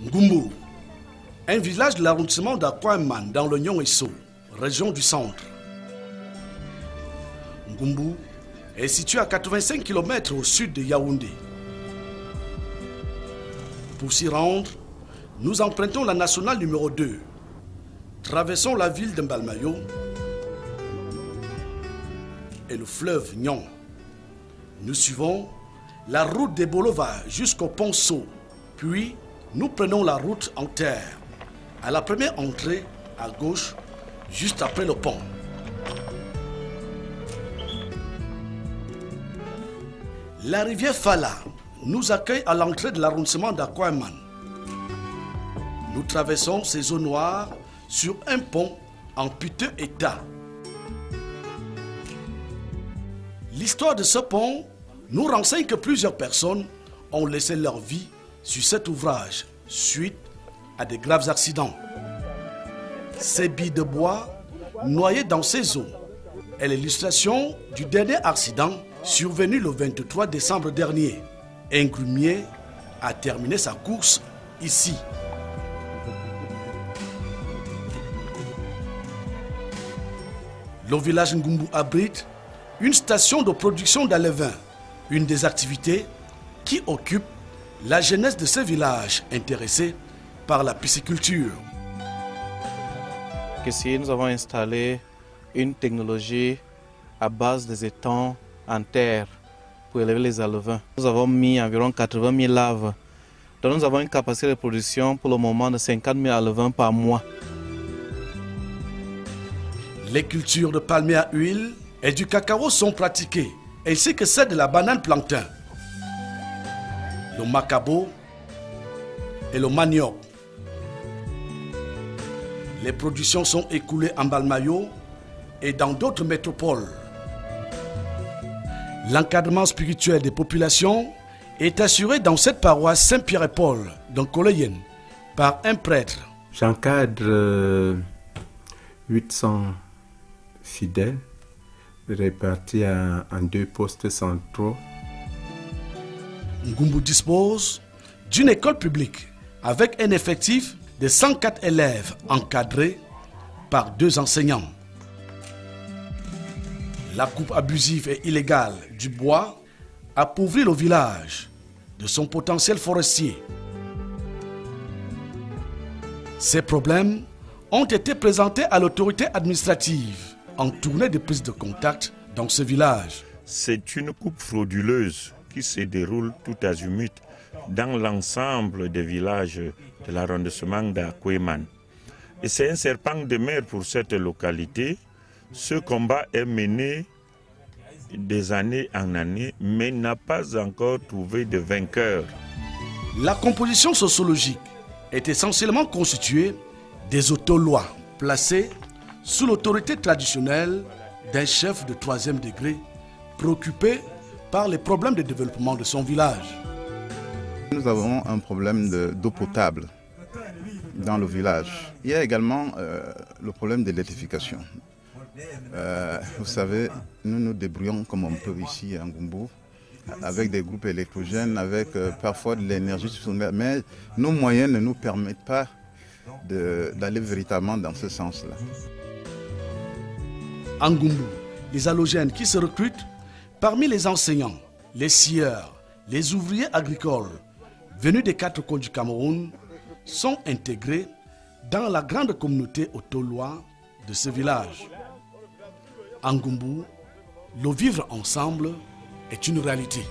Ngumbu, un village de l'arrondissement d'Akwaman dans le Nyong-Eso, région du centre. Ngumbu est situé à 85 km au sud de Yaoundé. Pour s'y rendre, nous empruntons la nationale numéro 2. Traversons la ville de Mbalmayo et le fleuve Nyong. Nous suivons la route des Bolova jusqu'au pont So, puis nous prenons la route en terre, à la première entrée à gauche, juste après le pont. La rivière Fala nous accueille à l'entrée de l'arrondissement d'Akwaman. Nous traversons ces eaux noires sur un pont en piteux état. L'histoire de ce pont nous renseigne que plusieurs personnes ont laissé leur vie sur cet ouvrage suite à de graves accidents. Ces billes de bois noyées dans ces eaux est l'illustration du dernier accident survenu le 23 décembre dernier. Un grumier a terminé sa course ici. Le village Ngumbu abrite une station de production d'alevin, une des activités qui occupe la jeunesse de ce village intéressé par la pisciculture. Ici, nous avons installé une technologie à base des étangs en terre pour élever les alevins. Nous avons mis environ 80 000 laves. Donc nous avons une capacité de production pour le moment de 50 000 alevins par mois. Les cultures de palmiers à huile et du cacao sont pratiquées, ainsi que celle de la banane plantain, le macabo et le manioc. Les productions sont écoulées en Mbalmayo et dans d'autres métropoles. L'encadrement spirituel des populations est assuré dans cette paroisse Saint-Pierre-et-Paul dans Koloyen par un prêtre. J'encadre 800 fidèles répartis en 2 postes centraux. Ngumbu dispose d'une école publique avec un effectif de 104 élèves encadrés par 2 enseignants. La coupe abusive et illégale du bois appauvrit le village de son potentiel forestier. Ces problèmes ont été présentés à l'autorité administrative en tournée de prise de contact dans ce village. C'est une coupe frauduleuse qui se déroule tout azimut dans l'ensemble des villages de l'arrondissement d'Akwaman. Et c'est un serpent de mer pour cette localité. Ce combat est mené des années en année, mais n'a pas encore trouvé de vainqueur. La composition sociologique est essentiellement constituée des Otolois, placés sous l'autorité traditionnelle d'un chef de 3e degré, préoccupé par les problèmes de développement de son village. Nous avons un problème d'eau potable dans le village. Il y a également le problème de l'électrification. Vous savez, nous nous débrouillons comme on peut ici à Ngumbu, avec des groupes électrogènes, avec parfois de l'énergie supplémentaire, mais nos moyens ne nous permettent pas d'aller véritablement dans ce sens-là. En Ngumbu, les halogènes qui se recrutent parmi les enseignants, les scieurs, les ouvriers agricoles venus des 4 coins du Cameroun sont intégrés dans la grande communauté otolois de ce village. En Ngumbu, le vivre ensemble est une réalité.